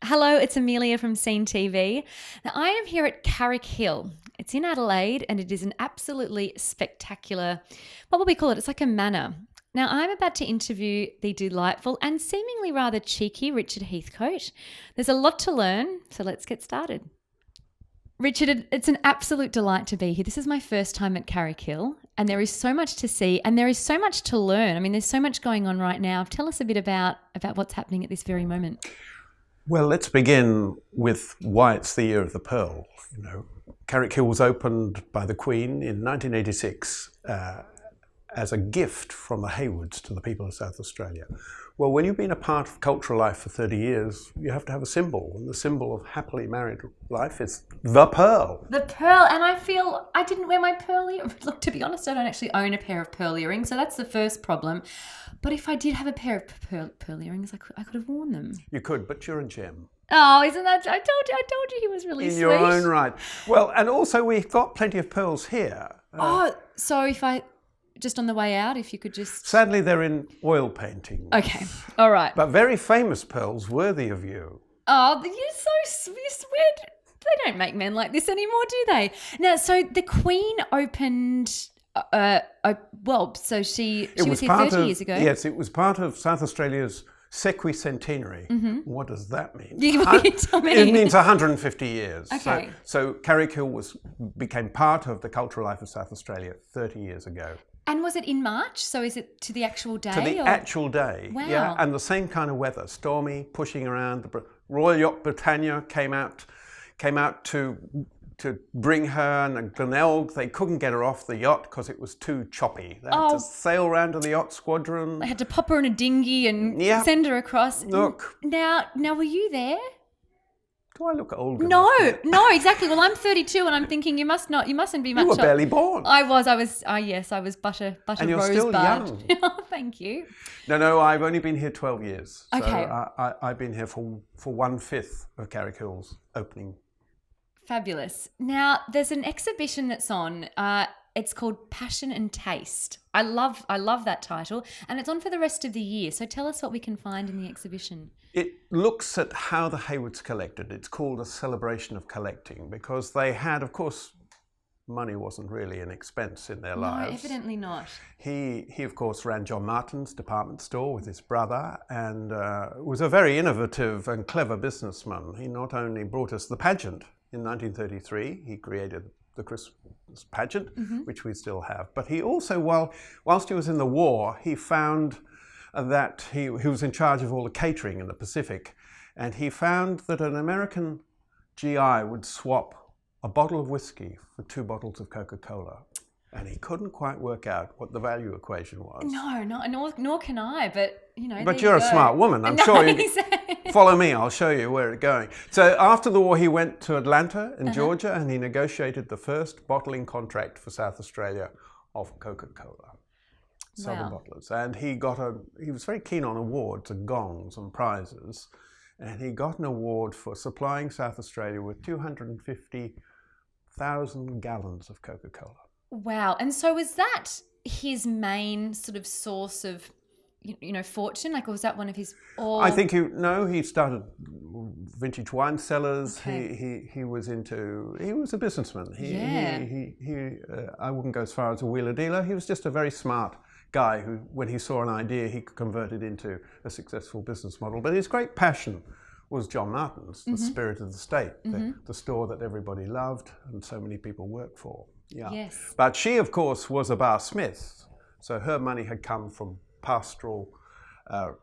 Hello, it's Amelia from SceneTV. Now, I am here at Carrick Hill. It's in Adelaide and it is an absolutely spectacular, what would we call it? It's like a manor. Now, I'm about to interview the delightful and seemingly rather cheeky Richard Heathcote. There's a lot to learn, so let's get started. Richard, it's an absolute delight to be here. This is my first time at Carrick Hill and there is so much to see and there is so much to learn. I mean, there's so much going on right now. Tell us a bit about what's happening at this very moment. Well, let's begin with why it's the year of the pearl. Carrick Hill was opened by the Queen in 1986 as a gift from the Haywoods to the people of South Australia. Well, when you've been a part of cultural life for 30 years, you have to have a symbol, and the symbol of happily married life is the pearl. The pearl, and I feel I didn't wear my pearl earrings. Look, to be honest, I don't actually own a pair of pearl earrings, so that's the first problem. But if I did have a pair of pearl earrings, I could have worn them. You could, but you're a gem. Oh, isn't that? I told you he was really sweet. In your own right. Well, and also we've got plenty of pearls here. So if I just on the way out, if you could just. Sadly, they're in oil paintings. Okay, all right. But very famous pearls worthy of you. Oh, you're so sweet. They don't make men like this anymore, do they? Now, so the Queen opened. So she was here 30 years ago. Yes, it was part of South Australia's sequicentenary. Mm-hmm. What does that mean? Tell me. It means 150 years. Okay. So Carrick Hill became part of the cultural life of South Australia 30 years ago. And was it in March? So is it to the actual day? To the actual day. Wow. Yeah, and the same kind of weather, stormy, pushing around. The Royal Yacht Britannia came out to bring her, and Glenelg, they couldn't get her off the yacht because it was too choppy. They had to sail around to the yacht squadron. They had to pop her in a dinghy and send her across. Look. Now were you there? Do I look old? No, exactly. Well, I'm 32 and I'm thinking you mustn't be much. You were barely born. I was butter and you're rosebud. Still young. Oh, thank you. No, I've only been here 12 years. Okay. So I've been here for 1/5 of Carrick Hill's opening. Fabulous. Now, there's an exhibition that's on. It's called Passion and Taste. I love that title, and it's on for the rest of the year. So tell us what we can find in the exhibition. It looks at how the Haywoods collected. It's called a celebration of collecting because they had, of course, money wasn't really an expense in their lives. No, evidently not. He of course ran John Martin's department store with his brother and was a very innovative and clever businessman. He not only brought us the pageant in 1933, he created the Christmas pageant, which we still have. But he also, whilst he was in the war, he found that he was in charge of all the catering in the Pacific, and he found that an American GI would swap a bottle of whiskey for 2 bottles of Coca-Cola. And he couldn't quite work out what the value equation was. No, nor can I, but But you're a smart woman. I'm sure you follow me, I'll show you where it's going. So after the war, he went to Atlanta in Georgia and he negotiated the first bottling contract for South Australia of Coca-Cola. Southern bottlers. And he was very keen on awards and gongs and prizes. And he got an award for supplying South Australia with 250,000 gallons of Coca-Cola. Wow. And so was that his main sort of source of, fortune? Like, was that one of his... I think he started vintage wine cellars. Okay. He was a businessman. I wouldn't go as far as a wheeler dealer. He was just a very smart guy who, when he saw an idea, he could convert it into a successful business model. But his great passion was John Martin's, the spirit of the state, the store that everybody loved and so many people worked for. Yeah. Yes. But she, of course, was a bar smith, so her money had come from pastoral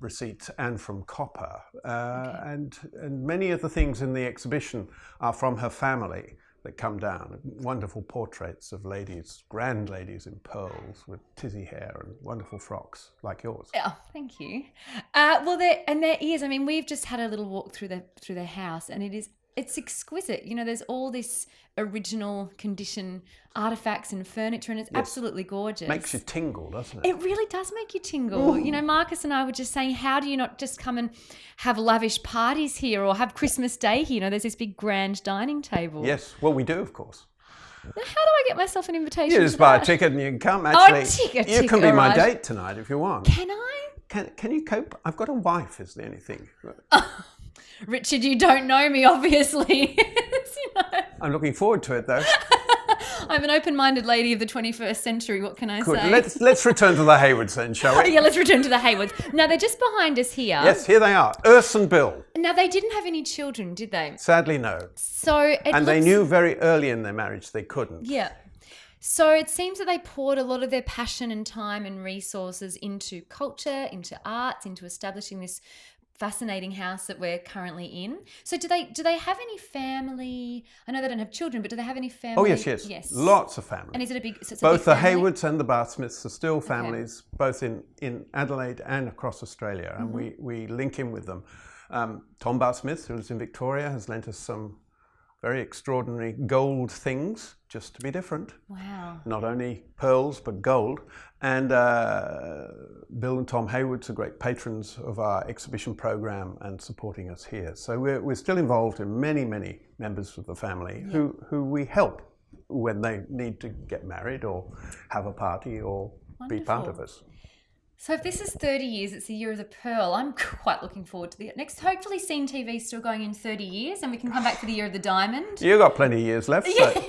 receipts and from copper. And many of the things in the exhibition are from her family that come down. Wonderful portraits of ladies, grand ladies in pearls with tizzy hair and wonderful frocks like yours. Oh, thank you. Well, there is. I mean, we've just had a little walk through their house, and it's exquisite. There's all this original condition artifacts and furniture, and it's absolutely gorgeous. Makes you tingle, doesn't it? It really does make you tingle. Ooh. Marcus and I were just saying, how do you not just come and have lavish parties here or have Christmas Day here? There's this big grand dining table. Yes, well, we do, of course. Now, how do I get myself an invitation? You just buy a ticket and you can come. Actually, you can be my date tonight if you want. Can I? Can you cope? I've got a wife, is the only thing. Richard, you don't know me, obviously. You know. I'm looking forward to it, though. I'm an open-minded lady of the 21st century. What can I Good. say? Let's return to the Haywoods then, shall we? Yeah, let's return to the Haywoods. Now, they're just behind us here. Yes, here they are. Urs and Bill. Now, they didn't have any children, did they? Sadly, no. So they knew very early in their marriage they couldn't. Yeah. So it seems that they poured a lot of their passion and time and resources into culture, into arts, into establishing this fascinating house that we're currently in. So do they have any family? I know they don't have children, but do they have any family? Oh, yes. Lots of family. And is it a big... So it's both a big the family? Haywoods and the Bath Smiths are still families, both in Adelaide and across Australia, and we link in with them. Tom Bath Smith, who lives in Victoria, has lent us some very extraordinary gold things, just to be different. Wow. Not only pearls, but gold. And Bill and Tom Haywoods are great patrons of our exhibition program and supporting us here. So we're still involved in many, many members of the family who we help when they need to get married or have a party or be part of us. So if this is 30 years, it's the year of the pearl. I'm quite looking forward to the next. Hopefully SceneTV is still going in 30 years and we can come back for the year of the diamond. You've got plenty of years left. So.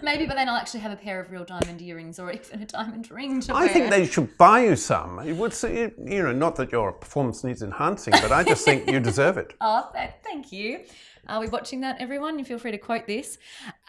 Maybe, but then I'll actually have a pair of real diamond earrings or even a diamond ring to wear. I think they should buy you some. It would say, not that your performance needs enhancing, but I just think you deserve it. Oh, thank you. Are we watching that, everyone? You feel free to quote this.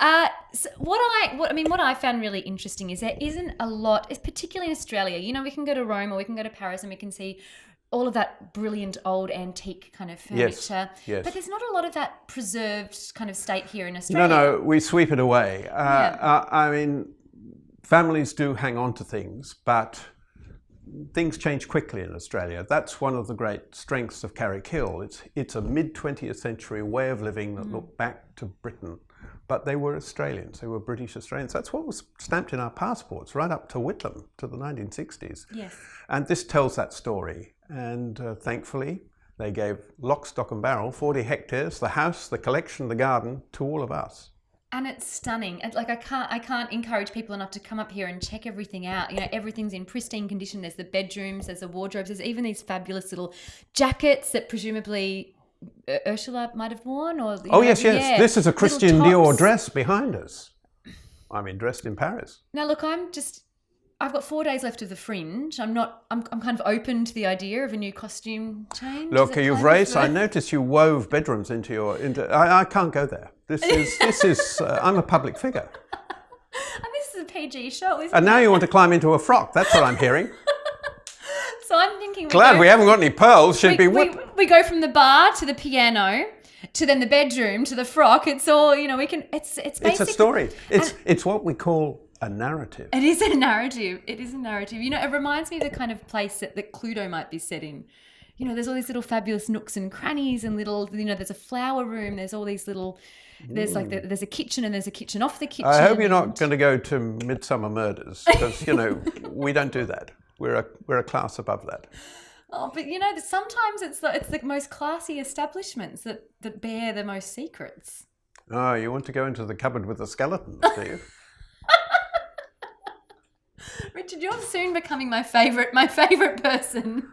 So what I found really interesting is there isn't a lot, particularly in Australia. We can go to Rome or we can go to Paris and we can see all of that brilliant old antique kind of furniture. Yes. But there's not a lot of that preserved kind of state here in Australia. No, we sweep it away. Families do hang on to things, but things change quickly in Australia. That's one of the great strengths of Carrick Hill. It's a mid-20th century way of living that looked back to Britain. But they were Australians. They were British Australians. That's what was stamped in our passports right up to Whitlam, to the 1960s. Yes. And this tells that story. And thankfully, they gave lock, stock and barrel, 40 hectares, the house, the collection, the garden, to all of us. And it's stunning. And I can't encourage people enough to come up here and check everything out. Everything's in pristine condition. There's the bedrooms, there's the wardrobes, there's even these fabulous little jackets that presumably Ursula might have worn. Or yes. Yeah. This is a Christian Dior dress behind us. Dressed in Paris. Now look, I've got 4 days left of the Fringe. I'm kind of open to the idea of a new costume change. Look, you've raised. I noticed you wove bedrooms I can't go there. This is. I'm a public figure. And this is a PG show, isn't it? And now you want to climb into a frock. That's what I'm hearing. So I'm thinking. Glad we haven't got any pearls. We go from the bar to the piano to then the bedroom to the frock. It's all we can. It's basically. It's a story. It's what we call a narrative. It is a narrative. It reminds me of the kind of place that Cluedo might be set in. There's all these little fabulous nooks and crannies and little, there's a flower room. There's all these little, there's there's a kitchen and there's a kitchen off the kitchen. I hope you're not going to go to Midsummer Murders because, we don't do that. We're a class above that. Oh, but sometimes it's the most classy establishments that bear the most secrets. Oh, you want to go into the cupboard with the skeletons, do you? Richard, you're soon becoming my favourite person.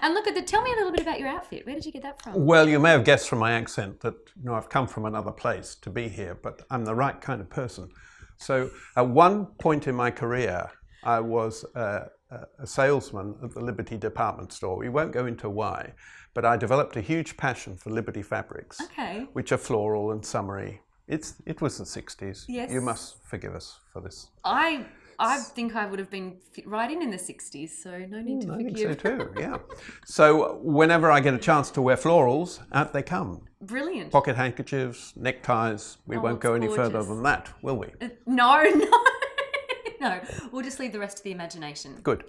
And look tell me a little bit about your outfit. Where did you get that from? Well, you may have guessed from my accent that I've come from another place to be here, but I'm the right kind of person. So at one point in my career, I was a salesman at the Liberty department store. We won't go into why, but I developed a huge passion for Liberty fabrics, which are floral and summery. It was the 60s. Yes. You must forgive us for this. I think I would have been fit right in the 60s, so no need to forgive. I think so too, yeah. So whenever I get a chance to wear florals, out they come. Brilliant. Pocket handkerchiefs, neckties. We won't go any further than that, will we? No. No, we'll just leave the rest to the imagination. Good.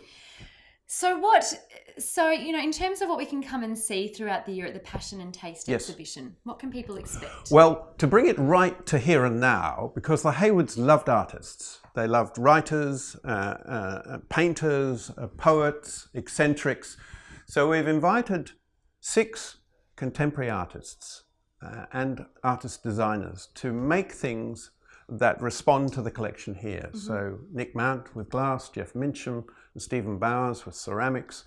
So, in terms of what we can come and see throughout the year at the Passion and Taste exhibition, what can people expect? Well, to bring it right to here and now, because the Haywoods loved artists. They loved writers, painters, poets, eccentrics. So we've invited 6 contemporary artists and artist designers to make things that respond to the collection here. So Nick Mount with glass, Jeff Mincham and Stephen Bowers with ceramics,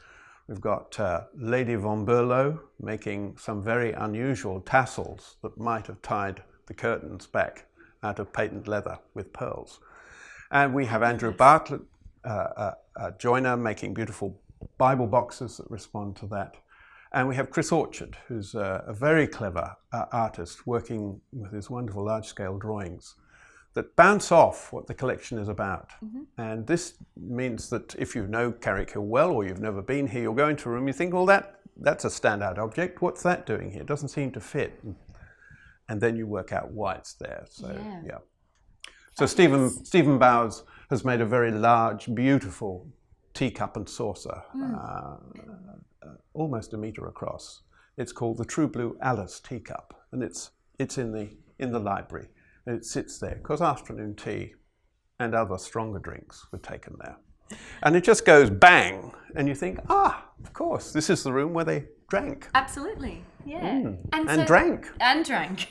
We've got Lady von Berlo making some very unusual tassels that might have tied the curtains back out of patent leather with pearls. And we have Andrew Bartlett, a joiner, making beautiful Bible boxes that respond to that. And we have Chris Orchard, who's a very clever artist, working with his wonderful large-scale drawings that bounce off what the collection is about. And this means that if you know Carrick Hill well, or you've never been here, you'll go into a room, you think, well, that's a standout object. What's that doing here? It doesn't seem to fit. And then you work out why it's there. So, yeah. So Stephen Bowers has made a very large, beautiful teacup and saucer, almost a metre across. It's called the True Blue Alice teacup, and it's in the library. And it sits there because afternoon tea and other stronger drinks were taken there. And it just goes bang, and you think, of course, this is the room where they drank. Absolutely, yeah. And drank. And drank.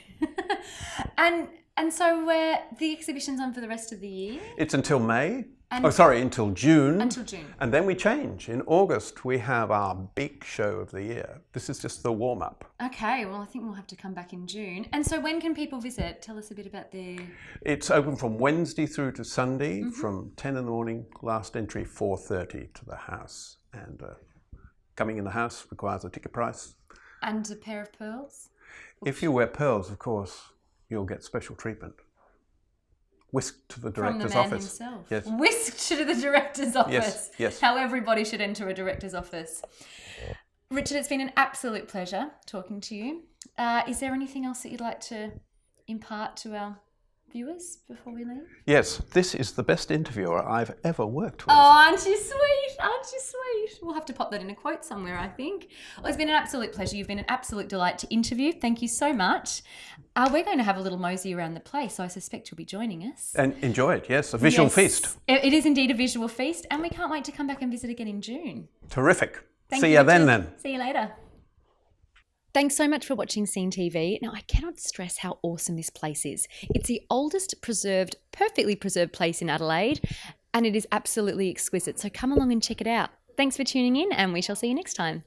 And so the exhibition's on for the rest of the year? It's until May. Until June. Until June. And then we change. In August, we have our big show of the year. This is just the warm-up. Okay, well, I think we'll have to come back in June. And so when can people visit? Tell us a bit about It's open from Wednesday through to Sunday, from 10 in the morning, last entry 4:30 to the house. And coming in the house requires a ticket price. And a pair of pearls? If you wear pearls, of course, you'll get special treatment. Whisked to the director's office. From the man himself. Yes. Whisked to the director's office. Yes. How everybody should enter a director's office. Richard, it's been an absolute pleasure talking to you. Is there anything else that you'd like to impart to our viewers before we leave? Yes, this is the best interviewer I've ever worked with. Oh, aren't you sweet? Aren't you sweet? We'll have to pop that in a quote somewhere, I think. Well, it's been an absolute pleasure. You've been an absolute delight to interview. Thank you so much. We're going to have a little mosey around the place, so I suspect you'll be joining us. And enjoy it, yes. A visual feast. It is indeed a visual feast, and we can't wait to come back and visit again in June. Terrific. See you then. See you later. Thanks so much for watching SceneTV. Now, I cannot stress how awesome this place is. It's the oldest perfectly preserved place in Adelaide, and it is absolutely exquisite. So come along and check it out. Thanks for tuning in, and we shall see you next time.